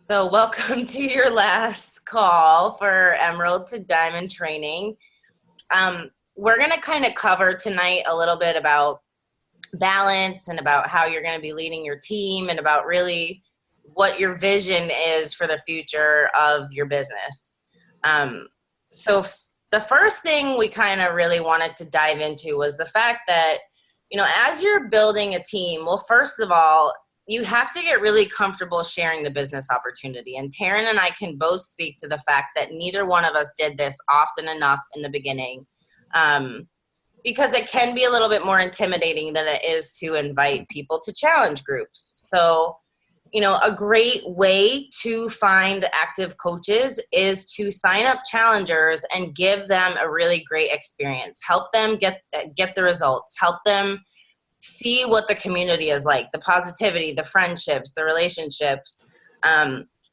So welcome to your last call for Emerald to Diamond training. We're going to kind of cover tonight a little bit about balance and about how you're going to be leading your team and about really what your vision is for the future of your business. Um, the first thing we kind of really wanted to dive into was the fact that, as you're building a team, well, first of all, you have to get really comfortable sharing the business opportunity. And Taryn and I can both speak to the fact that neither one of us did this often enough in the beginning. Because it can be a little bit more intimidating than it is to invite people to challenge groups. So, a great way to find active coaches is to sign up challengers and give them a really great experience. Help them get the results. Help them see what the community is like, the positivity, the friendships, the relationships.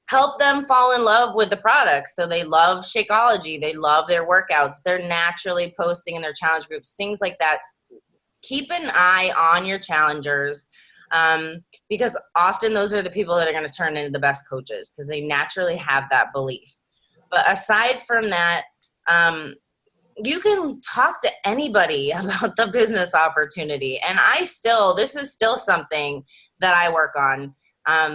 Help them fall in love with the products. So they love Shakeology. They love their workouts. They're naturally posting in their challenge groups, things like that. Keep an eye on your challengers because often those are the people that are going to turn into the best coaches because they naturally have that belief. But aside from that, you can talk to anybody about the business opportunity. And this is still something that I work on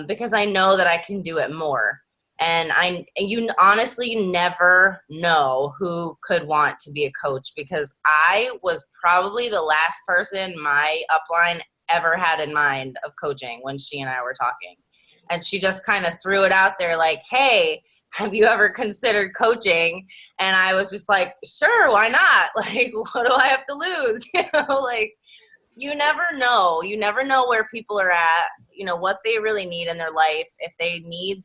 because I know that I can do it more. And you honestly never know who could want to be a coach because I was probably the last person my upline ever had in mind of coaching when she and I were talking. And she just kind of threw it out there like, hey, have you ever considered coaching? And I was just like, sure, why not? Like, what do I have to lose? You never know. You never know where people are at, what they really need in their life. If they need,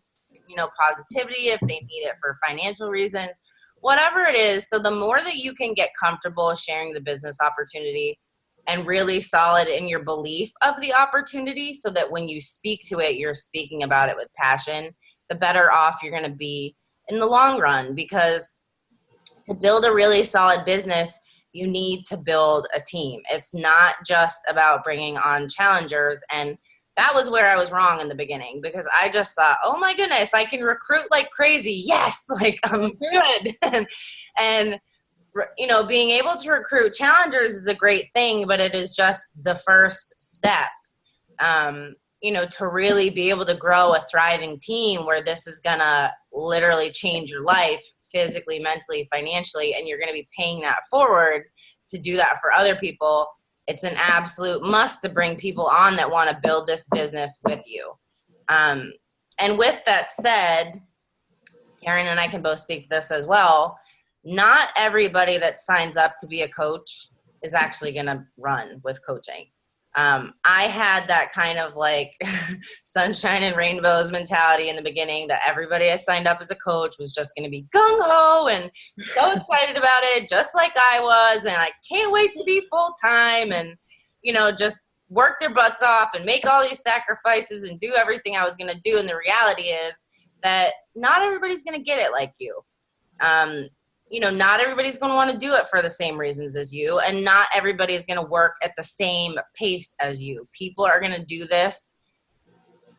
positivity, if they need it for financial reasons, whatever it is. So the more that you can get comfortable sharing the business opportunity and really solid in your belief of the opportunity so that when you speak to it, you're speaking about it with passion, the better off you're going to be in the long run. Because to build a really solid business, you need to build a team. It's not just about bringing on challengers. And that was where I was wrong in the beginning because I just thought, oh my goodness, I can recruit like crazy. Yes, like I'm good. and being able to recruit challengers is a great thing, but it is just the first step. To really be able to grow a thriving team where this is going to literally change your life physically, mentally, financially, and you're going to be paying that forward to do that for other people. It's an absolute must to bring people on that want to build this business with you. And with that said, Karen and I can both speak to this as well. Not everybody that signs up to be a coach is actually going to run with coaching. I had that kind of like sunshine and rainbows mentality in the beginning that everybody I signed up as a coach was just going to be gung-ho and so excited about it, just like I was. And I can't wait to be full-time and, just work their butts off and make all these sacrifices and do everything I was going to do. And the reality is that not everybody's going to get it like you. Not everybody's going to want to do it for the same reasons as you, and not everybody is going to work at the same pace as you. People are going to do this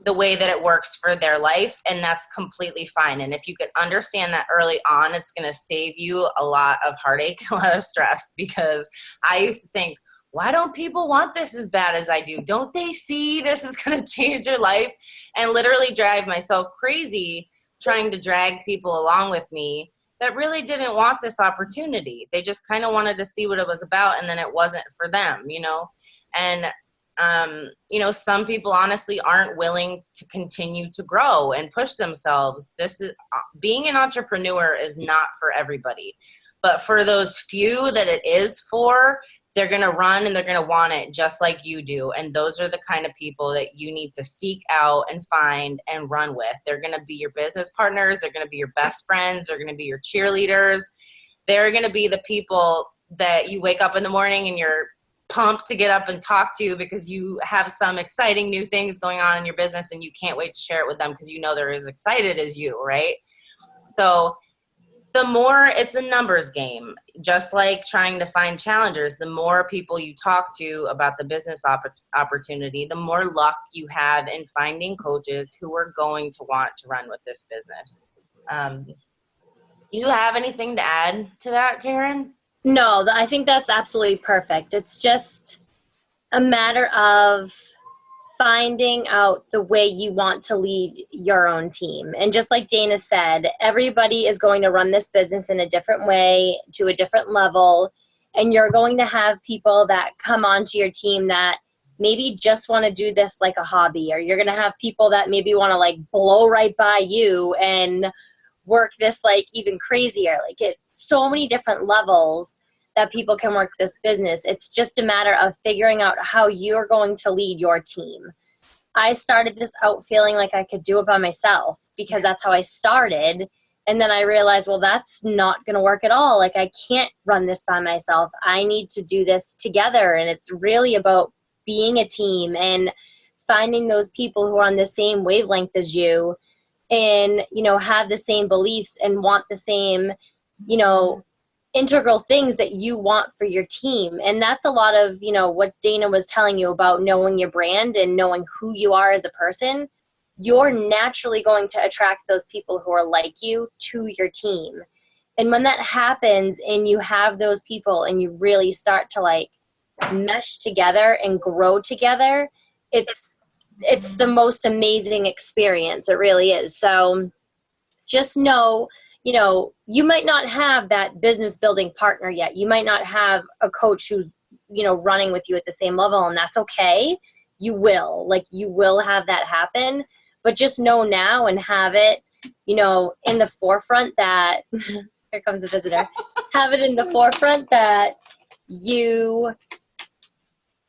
the way that it works for their life, and that's completely fine. And if you can understand that early on, it's going to save you a lot of heartache, a lot of stress, because I used to think, why don't people want this as bad as I do? Don't they see this is going to change their life? And literally drive myself crazy trying to drag people along with me that really didn't want this opportunity. They just kind of wanted to see what it was about, and then it wasn't for them, And, some people honestly aren't willing to continue to grow and push themselves. Being an entrepreneur is not for everybody. But for those few that it is for, they're going to run and they're going to want it just like you do. And those are the kind of people that you need to seek out and find and run with. They're going to be your business partners. They're going to be your best friends. They're going to be your cheerleaders. They're going to be the people that you wake up in the morning and you're pumped to get up and talk to because you have some exciting new things going on in your business and you can't wait to share it with them because they're as excited as you, right? So the more, it's a numbers game. just like trying to find challengers, the more people you talk to about the business opportunity, the more luck you have in finding coaches who are going to want to run with this business. You have anything to add to that, Taryn? No, I think that's absolutely perfect. It's just a matter of finding out the way you want to lead your own team. And just like Dana said, everybody is going to run this business in a different way, to a different level. And you're going to have people that come onto your team that maybe just want to do this like a hobby, or you're going to have people that maybe want to like blow right by you and work this like even crazier. Like, it so many different levels that people can work this business. It's just a matter of figuring out how you're going to lead your team. I started this out feeling like I could do it by myself because that's how I started. And then I realized, well, that's not going to work at all. Like, I can't run this by myself. I need to do this together. And it's really about being a team and finding those people who are on the same wavelength as you and, you know, have the same beliefs and want the same, you know, integral things that you want for your team. And that's a lot of, you know, what Dana was telling you about knowing your brand and knowing who you are as a person. You're naturally going to attract those people who are like you to your team. And when that happens and you have those people and you really start to like mesh together and grow together, it's the most amazing experience. It really is. So just know, you know, you might not have that business building partner yet. You might not have a coach who's, you know, running with you at the same level, and that's okay. You will have that happen, but just know now and have it, you know, in the forefront that here comes a visitor. Have it in the forefront that you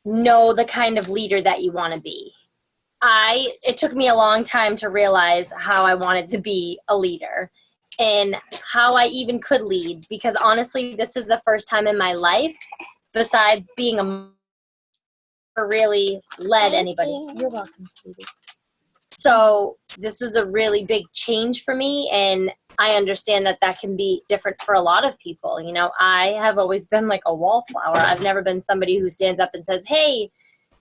know the kind of leader that you want to be. It took me a long time to realize how I wanted to be a leader and how I even could lead, because honestly, this is the first time in my life, besides being a really led anybody. You're welcome, sweetie. So this was a really big change for me, and I understand that that can be different for a lot of people. You know, I have always been like a wallflower. I've never been somebody who stands up and says, hey,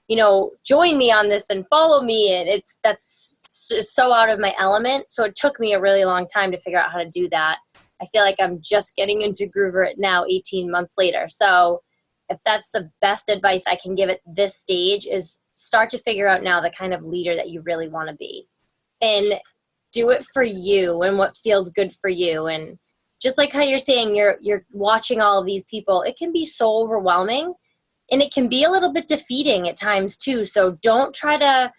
you know, join me on this and follow me. And that's so out of my element. So it took me a really long time to figure out how to do that. I feel like I'm just getting into Groover it now 18 months later. So if that's the best advice I can give at this stage, is start to figure out now the kind of leader that you really want to be, and do it for you and what feels good for you. And just like how you're saying, you're watching all of these people, it can be so overwhelming. And it can be a little bit defeating at times too. So don't try to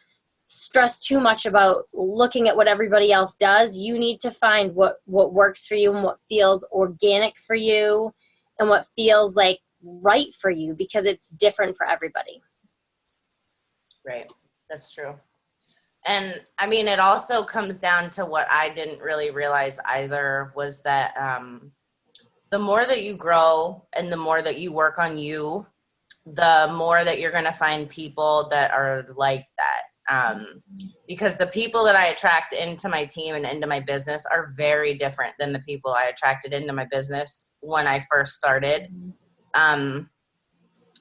stress too much about looking at what everybody else does. You need to find what works for you and what feels organic for you and what feels like right for you, because it's different for everybody. Right. That's true. And I mean, it also comes down to what I didn't really realize either, was that the more that you grow and the more that you work on you, the more that you're going to find people that are like that. Because the people that I attract into my team and into my business are very different than the people I attracted into my business when I first started.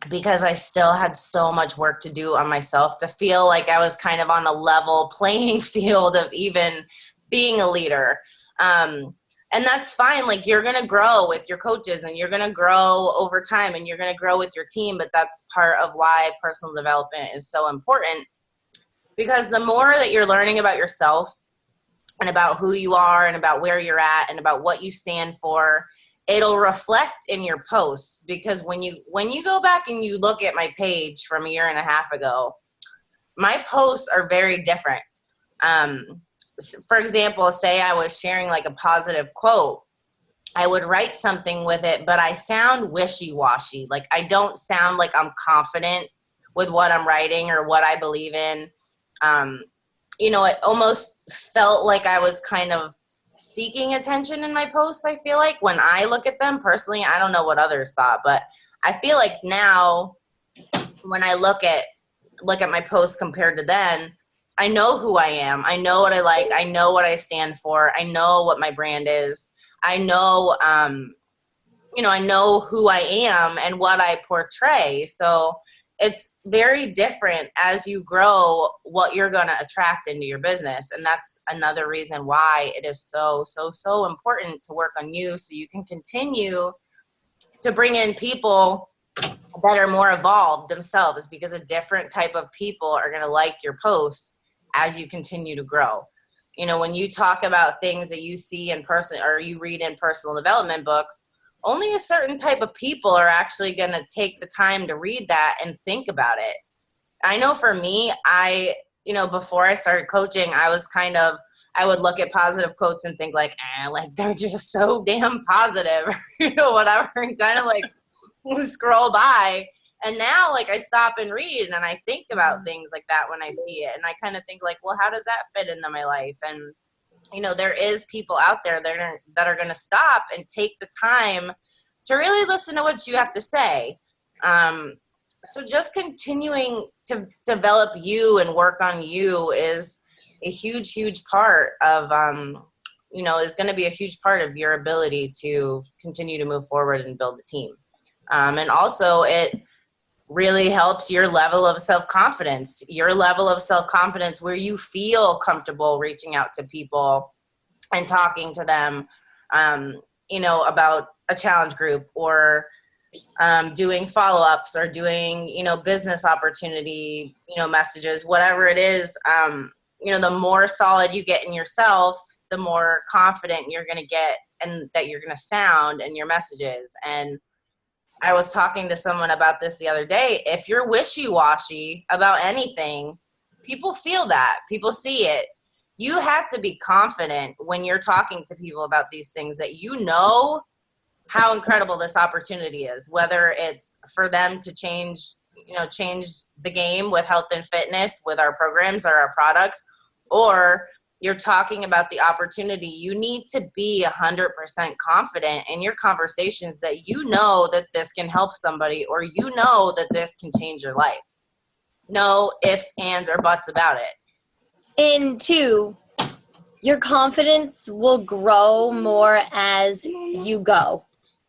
Because I still had so much work to do on myself to feel like I was kind of on a level playing field of even being a leader. And that's fine. Like, you're going to grow with your coaches and you're going to grow over time and you're going to grow with your team. But that's part of why personal development is so important, because the more that you're learning about yourself and about who you are and about where you're at and about what you stand for, it'll reflect in your posts. Because when you go back and you look at my page from a year and a half ago, my posts are very different. For example, say I was sharing like a positive quote, I would write something with it, but I sound wishy-washy. Like, I don't sound like I'm confident with what I'm writing or what I believe in. You know, it almost felt like I was kind of seeking attention in my posts. I feel like when I look at them personally, I don't know what others thought, but I feel like now when I look at my posts compared to then, I know who I am. I know what I like. I know what I stand for. I know what my brand is. I know I know who I am and what I portray. So it's very different as you grow what you're going to attract into your business. And that's another reason why it is so, so, so important to work on you, so you can continue to bring in people that are more evolved themselves, because a different type of people are going to like your posts as you continue to grow. When you talk about things that you see in person or you read in personal development books, only a certain type of people are actually going to take the time to read that and think about it. I know for me, before I started coaching, I would look at positive quotes and think like, like they're just so damn positive, whatever, and kind of like scroll by. And now, like, I stop and read and I think about things like that when I see it. And I kind of think like, well, how does that fit into my life? And, there is people out there that are going to stop and take the time to really listen to what you have to say. So just continuing to develop you and work on you is a huge, huge part of, is going to be a huge part of your ability to continue to move forward and build a team. And also it really helps your level of self-confidence, where you feel comfortable reaching out to people and talking to them, about a challenge group or doing follow-ups or doing, business opportunity, messages, whatever it is. The more solid you get in yourself, the more confident you're going to get and that you're going to sound in your messages. And I was talking to someone about this the other day. If you're wishy-washy about anything, people feel that. People see it. You have to be confident when you're talking to people about these things that how incredible this opportunity is, whether it's for them to change the game with health and fitness with our programs or our products, or you're talking about the opportunity. You need to be 100% confident in your conversations that that this can help somebody, or that this can change your life. No ifs, ands, or buts about it. And two, your confidence will grow more as you go.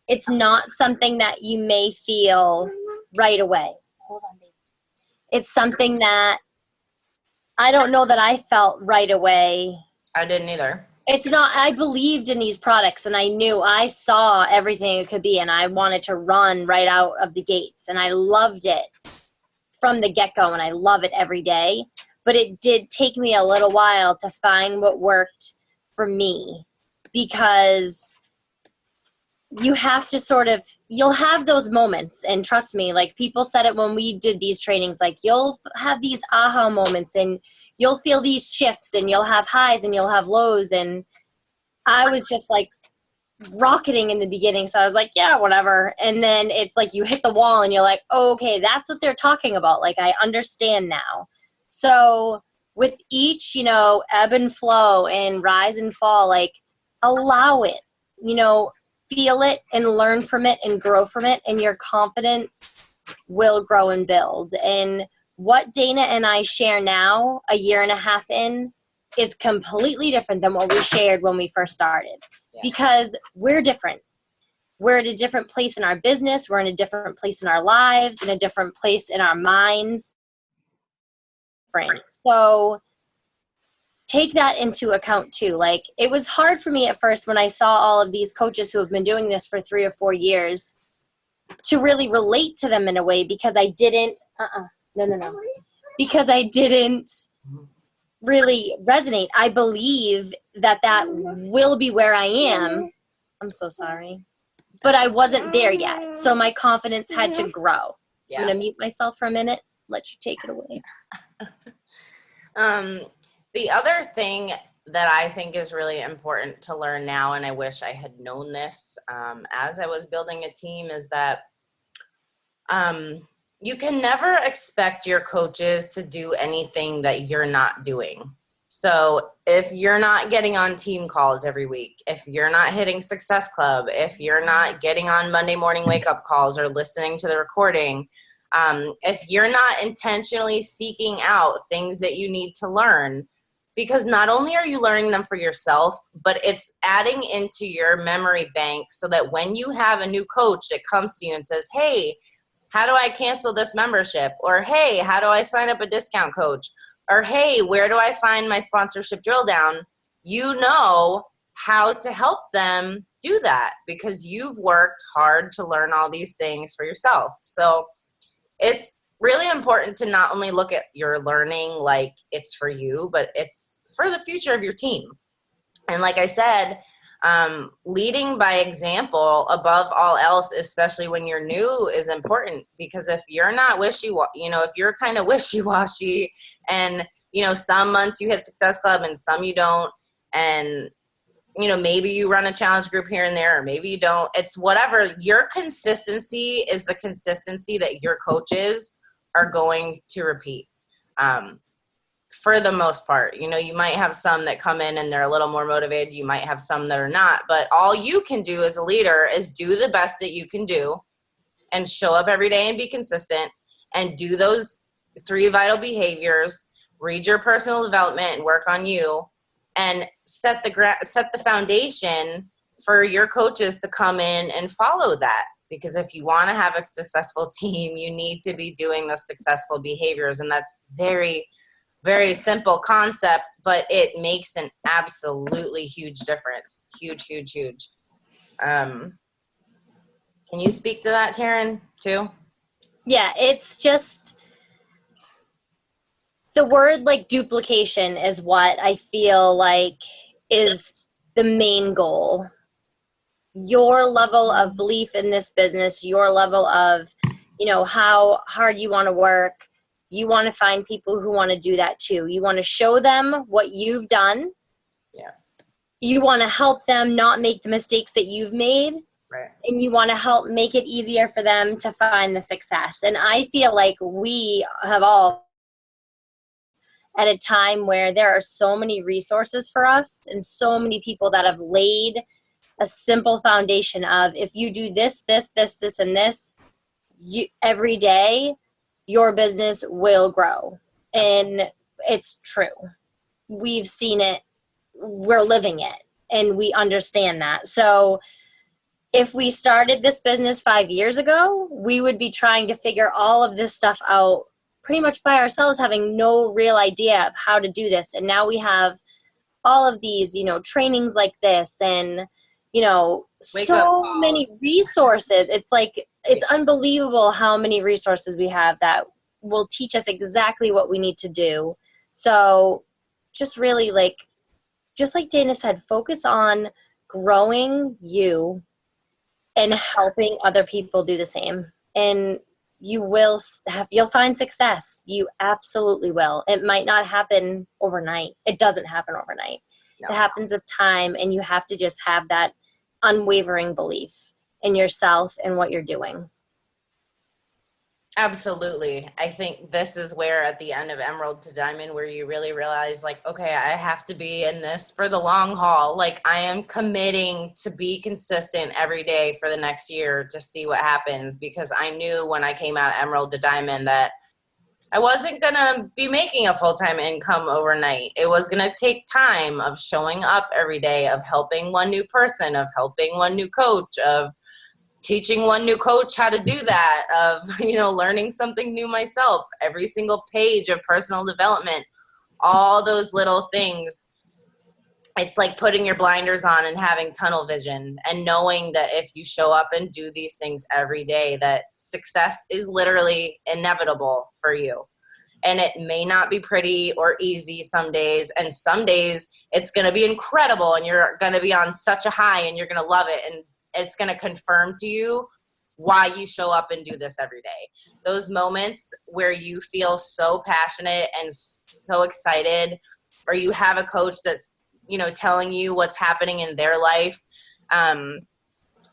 It's not something that you may feel right away. Hold on, baby. It's something that I don't know that I felt right away. I didn't either. It's not, I believed in these products and I saw everything it could be, and I wanted to run right out of the gates, and I loved it from the get-go, and I love it every day. But it did take me a little while to find what worked for me, because you have to you'll have those moments. And trust me, like people said it when we did these trainings, like you'll have these aha moments and you'll feel these shifts and you'll have highs and you'll have lows. And I was just like rocketing in the beginning. So I was like, yeah, whatever. And then it's like you hit the wall and you're like, oh, okay, that's what they're talking about. Like, I understand now. So with each, ebb and flow and rise and fall, like allow it, feel it and learn from it and grow from it, and your confidence will grow and build. And what Dana and I share now, a year and a half in, is completely different than what we shared when we first started. Yeah. Because we're different. We're at a different place in our business. We're in a different place in our lives, in a different place in our minds. So take that into account too. Like, it was hard for me at first when I saw all of these coaches who have been doing this for 3 or 4 years to really relate to them in a way, because I didn't, because I didn't really resonate. I believe that will be where I am. I'm so sorry. But I wasn't there yet. So my confidence had to grow. Yeah. I'm going to mute myself for a minute. Let you take it away. The other thing that I think is really important to learn now, and I wish I had known this as I was building a team, is that you can never expect your coaches to do anything that you're not doing. So if you're not getting on team calls every week, if you're not hitting Success Club, if you're not getting on Monday morning wake-up calls or listening to the recording, if you're not intentionally seeking out things that you need to learn, because not only are you learning them for yourself, but it's adding into your memory bank so that when you have a new coach that comes to you and says, hey, how do I cancel this membership? Or, hey, how do I sign up a discount coach? Or, hey, where do I find my sponsorship drill down? You know how to help them do that because you've worked hard to learn all these things for yourself. So it's really important to not only look at your learning like it's for you, but it's for the future of your team. And like I said, leading by example above all else, especially when you're new, is important because if you're not if you're kind of wishy-washy and, some months you hit Success Club and some you don't, and, maybe you run a challenge group here and there, or maybe you don't, it's whatever. Your consistency is the consistency that your coaches are going to repeat. For the most part, you might have some that come in and they're a little more motivated. You might have some that are not, but all you can do as a leader is do the best that you can do and show up every day and be consistent and do those 3 vital behaviors, read your personal development and work on you, and set the foundation for your coaches to come in and follow that. Because if you want to have a successful team, you need to be doing the successful behaviors. And that's very, very simple concept, but it makes an absolutely huge difference. Huge, huge, huge. Can you speak to that, Taryn, too? Yeah, it's just the word like duplication is what I feel like is the main goal. Your level of belief in this business, your level of, how hard you want to work. You want to find people who want to do that too. You want to show them what you've done. Yeah. You want to help them not make the mistakes that you've made. Right. And you want to help make it easier for them to find the success. And I feel like we have all at a time where there are so many resources for us and so many people that have laid a simple foundation of if you do this, this, this, this, and this, every day, your business will grow. And it's true. We've seen it. We're living it. And we understand that. So if we started this business 5 years ago, we would be trying to figure all of this stuff out pretty much by ourselves, having no real idea of how to do this. And now we have all of these, trainings like this and, so many resources. It's like, it's unbelievable how many resources we have that will teach us exactly what we need to do. So just really just like Dana said, focus on growing you and helping other people do the same. And you'll find success. You absolutely will. It might not happen overnight. It doesn't happen overnight. No. It happens with time, and you have to just have that unwavering belief in yourself and what you're doing. Absolutely. I think this is where at the end of Emerald to Diamond, where you really realize okay, I have to be in this for the long haul. I am committing to be consistent every day for the next year to see what happens, because I knew when I came out Emerald to Diamond that I wasn't going to be making a full-time income overnight. It was going to take time of showing up every day, of helping one new person, of helping one new coach, of teaching one new coach how to do that, of, learning something new myself, every single page of personal development, all those little things. It's like putting your blinders on and having tunnel vision and knowing that if you show up and do these things every day, that success is literally inevitable for you. And it may not be pretty or easy some days, and some days it's going to be incredible and you're going to be on such a high and you're going to love it, and it's going to confirm to you why you show up and do this every day. Those moments where you feel so passionate and so excited, or you have a coach that's, telling you what's happening in their life, or,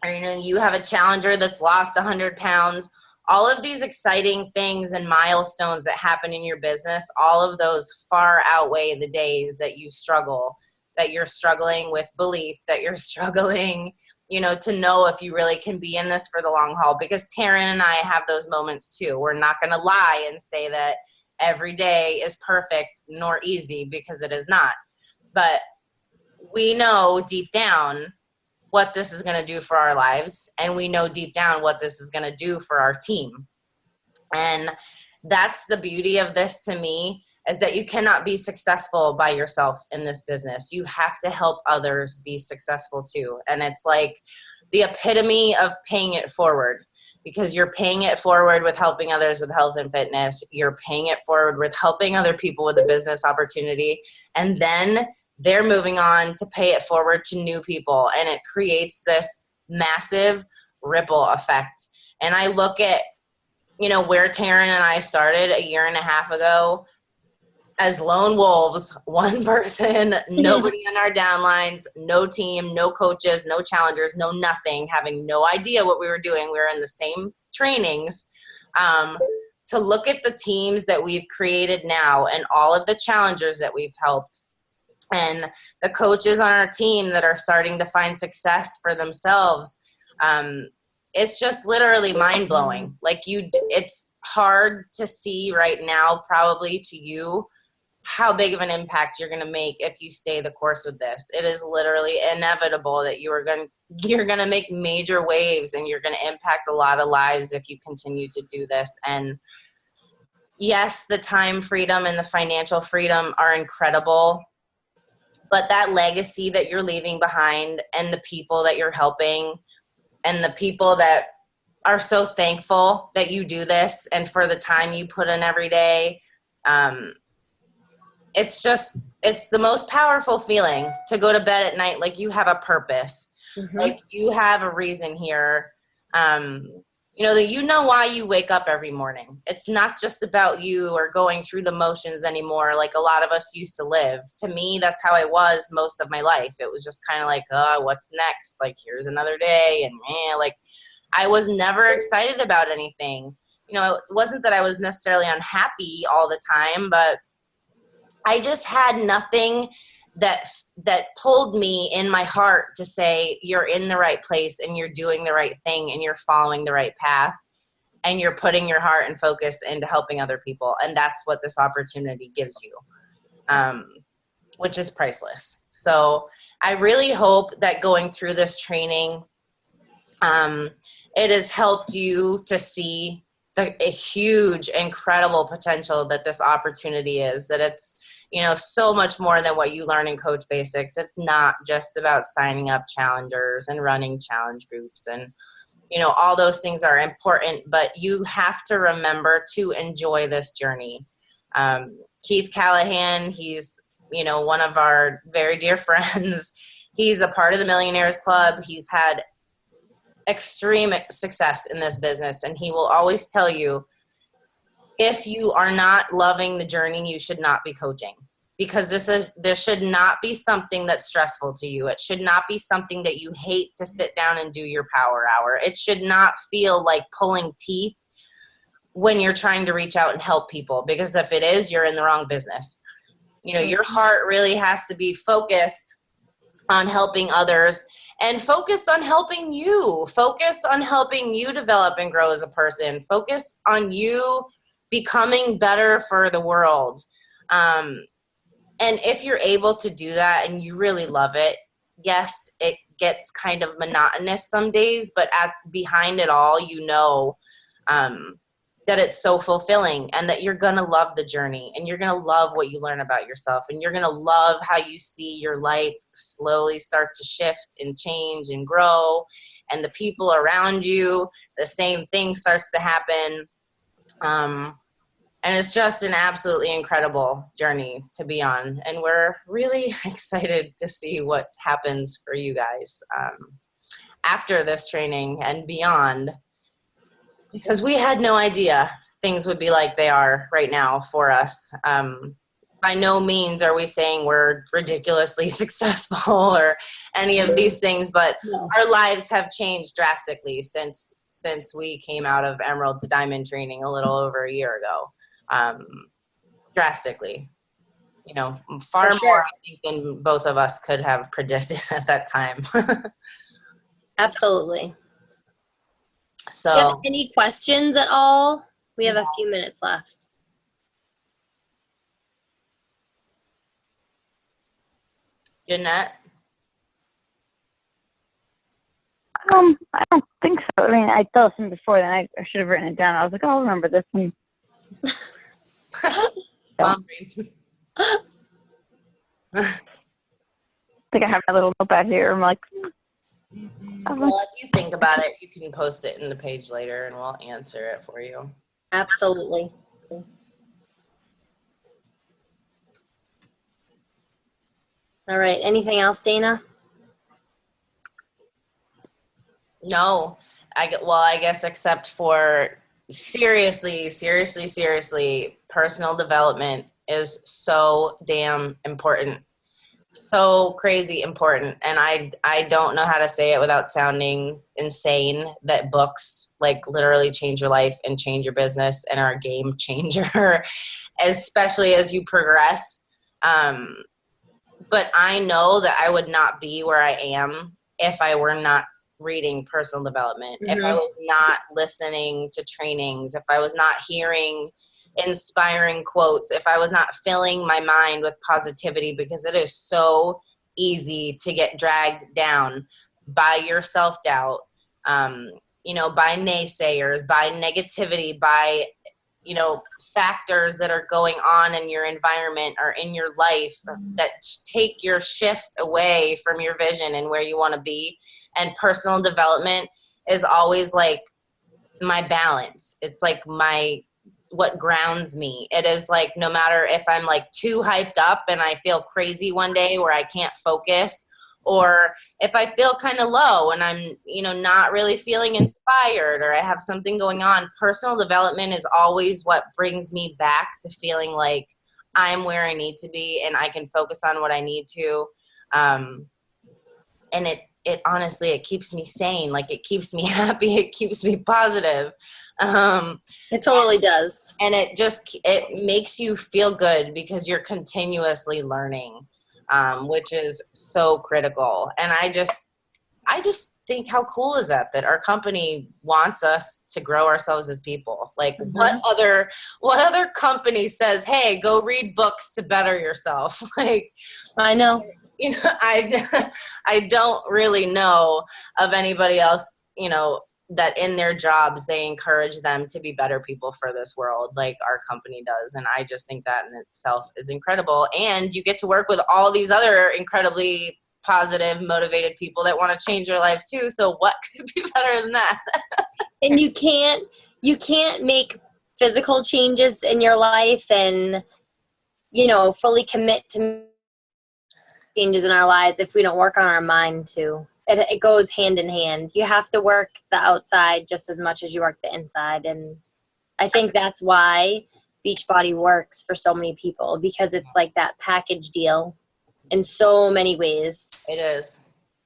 you have a challenger that's lost 100 pounds, all of these exciting things and milestones that happen in your business, all of those far outweigh the days that you struggle, that you're struggling with belief, that you're struggling, to know if you really can be in this for the long haul. Because Taryn and I have those moments too. We're not going to lie and say that every day is perfect nor easy, because it is not. But we know deep down what this is going to do for our lives, and we know deep down what this is going to do for our team. And that's the beauty of this to me, is that you cannot be successful by yourself in this business. You have to help others be successful too. And it's like the epitome of paying it forward, because you're paying it forward with helping others with health and fitness. You're paying it forward with helping other people with a business opportunity. And then they're moving on to pay it forward to new people. And it creates this massive ripple effect. And I look at, where Taryn and I started a year and a half ago as lone wolves, one person, nobody in our downlines, no team, no coaches, no challengers, no nothing, having no idea what we were doing. We were in the same trainings. To look at the teams that we've created now and all of the challengers that we've helped, and the coaches on our team that are starting to find success for themselves, it's just literally mind-blowing. Like, it's hard to see right now, probably to you, how big of an impact you're going to make if you stay the course with this. It is literally inevitable that you're going to make major waves, and you're going to impact a lot of lives if you continue to do this. And yes, the time freedom and the financial freedom are incredible, but that legacy that you're leaving behind, and the people that you're helping, and the people that are so thankful that you do this and for the time you put in every day, it's the most powerful feeling to go to bed at night like you have a purpose. Mm-hmm. Like you have a reason here. That why you wake up every morning. It's not just about you or going through the motions anymore like a lot of us used to live. To me, that's how I was most of my life. It was just kind of like, what's next? Like, here's another day. And like, I was never excited about anything. It wasn't that I was necessarily unhappy all the time, but I just had nothing that pulled me in my heart to say, you're in the right place and you're doing the right thing and you're following the right path and you're putting your heart and focus into helping other people. And that's what this opportunity gives you, which is priceless. So I really hope that going through this training, it has helped you to see a huge, incredible potential that this opportunity is, that it's, so much more than what you learn in Coach Basics. It's not just about signing up challengers and running challenge groups, and, all those things are important, but you have to remember to enjoy this journey. Keith Callahan, he's, one of our very dear friends. He's a part of the Millionaires Club. He's had extreme success in this business, and he will always tell you, if you are not loving the journey, you should not be coaching, because this should not be something that's stressful to you. It should not be something that you hate to sit down and do your power hour. It should not feel like pulling teeth when you're trying to reach out and help people, because if it is, you're in the wrong business. Your heart really has to be focused on helping others, and focused on helping you, focused on helping you develop and grow as a person, focused on you becoming better for the world. And if you're able to do that and you really love it, yes, it gets kind of monotonous some days, but behind it all, that it's so fulfilling, and that you're going to love the journey, and you're going to love what you learn about yourself, and you're going to love how you see your life slowly start to shift and change and grow, and the people around you, the same thing starts to happen. And it's just an absolutely incredible journey to be on, and we're really excited to see what happens for you guys after this training and beyond, because we had no idea things would be like they are right now for us. By no means are we saying we're ridiculously successful or any of these things, but our lives have changed drastically since we came out of Emerald to Diamond training a little over a year ago. Drastically, far more, I think, than both of us could have predicted at that time. Absolutely. So, do you have any questions at all? We have a few minutes left. Jeanette? I don't think so. I mean, I thought something before, then I should have written it down. I was like, oh, I'll remember this one. Mom. I think I have my little notepad here. I'm like, Well, if you think about it, you can post it in the page later and we'll answer it for you. Absolutely. All right. Anything else, Dana? No, I guess except for seriously, personal development is so damn important. So crazy important. And I don't know how to say it without sounding insane that books like literally change your life and change your business and are a game changer, especially as you progress. But I know that I would not be where I am if I were not reading personal development, if I was not listening to trainings, if I was not hearing inspiring quotes, if I was not filling my mind with positivity, because it is so easy to get dragged down by your self-doubt, by naysayers, by negativity, by factors that are going on in your environment or in your life that take your shift away from your vision and where you want to be. And personal development is always like my balance. It's like what grounds me. It is like, no matter if I'm like too hyped up and I feel crazy one day where I can't focus, or if I feel kind of low and I'm, not really feeling inspired, or I have something going on, personal development is always what brings me back to feeling like I'm where I need to be and I can focus on what I need to. And it honestly, it keeps me sane. Like, it keeps me happy. It keeps me positive. It totally does. And it makes you feel good because you're continuously learning, which is so critical. And I just think, how cool is that our company wants us to grow ourselves as people? Like, what other company says, hey, go read books to better yourself? Like, I know. I don't really know of anybody else, that in their jobs, they encourage them to be better people for this world like our company does. And I just think that in itself is incredible. And you get to work with all these other incredibly positive, motivated people that want to change their lives too. So what could be better than that? And you can't make physical changes in your life and, fully commit to changes in our lives if we don't work on our mind too. It goes hand in hand. You have to work the outside just as much as you work the inside. And I think that's why Beachbody works for so many people, because it's like that package deal in so many ways. It is.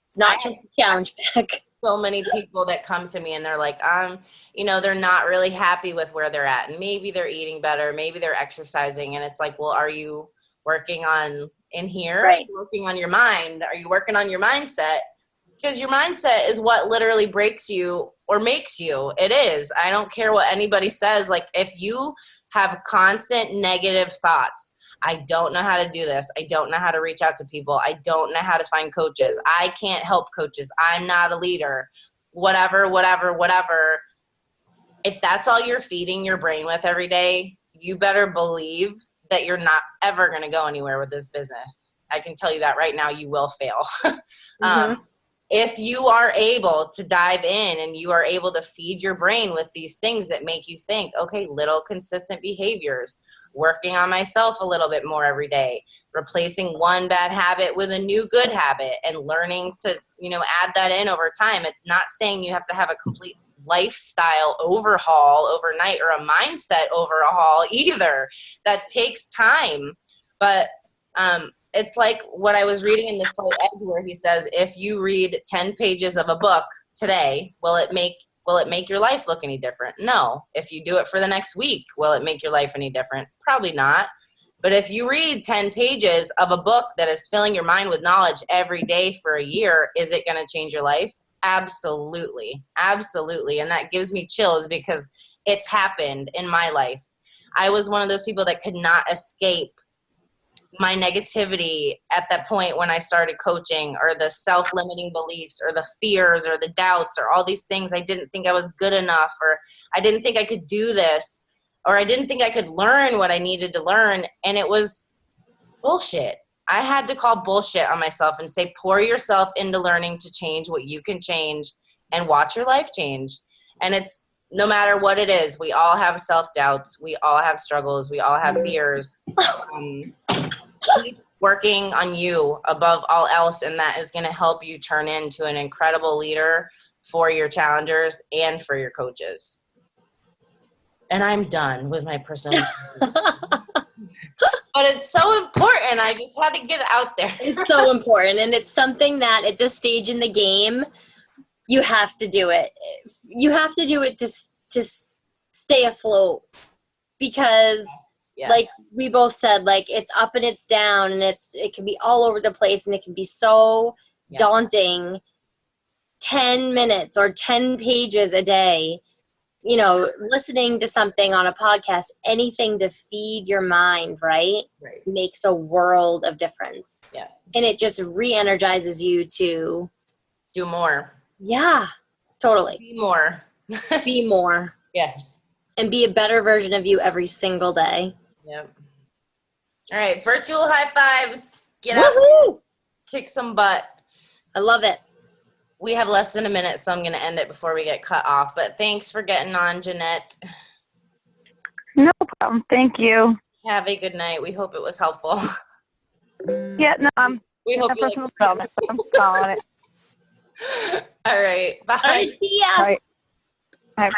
It's not just a challenge pack. So many people that come to me and they're like, they're not really happy with where they're at. And maybe they're eating better, maybe they're exercising. And it's like, well, are you working on in here? Right. Are you working on your mind? Are you working on your mindset? Because your mindset is what literally breaks you or makes you. It is. I don't care what anybody says. Like, if you have constant negative thoughts, I don't know how to do this, I don't know how to reach out to people, I don't know how to find coaches, I can't help coaches, I'm not a leader, whatever. If that's all you're feeding your brain with every day, you better believe that you're not ever going to go anywhere with this business. I can tell you that right now, you will fail. If you are able to dive in and you are able to feed your brain with these things that make you think, okay, little consistent behaviors, working on myself a little bit more every day, replacing one bad habit with a new good habit, and learning to, add that in over time. It's not saying you have to have a complete lifestyle overhaul overnight or a mindset overhaul either. That takes time. But it's like what I was reading in the Slight Edge, where he says, if you read 10 pages of a book today, will it make your life look any different? No. If you do it for the next week, will it make your life any different? Probably not. But if you read 10 pages of a book that is filling your mind with knowledge every day for a year, is it going to change your life? Absolutely. Absolutely. And that gives me chills because it's happened in my life. I was one of those people that could not escape my negativity at that point when I started coaching, or the self-limiting beliefs or the fears or the doubts or all these things. I didn't think I was good enough, or I didn't think I could do this, or I didn't think I could learn what I needed to learn. And it was bullshit. I had to call bullshit on myself and say, pour yourself into learning to change what you can change and watch your life change. And it's no matter what it is, we all have self-doubts. We all have struggles. We all have fears. Keep working on you above all else, and that is going to help you turn into an incredible leader for your challengers and for your coaches. And I'm done with my personal. But it's so important. I just had to get it out there. It's so important. And it's something that at this stage in the game, you have to do it. You have to do it to stay afloat. Because like we both said, like it's up and it's down, and it can be all over the place, and it can be so daunting. 10 minutes or 10 pages a day, you know, listening to something on a podcast, anything to feed your mind, right? Makes a world of difference. Yeah. And it just re-energizes you to do more. Yeah, totally. Be more. Be more. Yes. And be a better version of you every single day. Yep. All right, virtual high fives. Get Woo-hoo! out. Kick some butt. I love it. We have less than a minute, so I'm going to end it before we get cut off. But thanks for getting on, Jeanette. No problem. Thank you. Have a good night. We hope it was helpful. Yeah, no, we hope you personal development, so I'm calling it. All right. Bye. All right, see ya. All right, bye.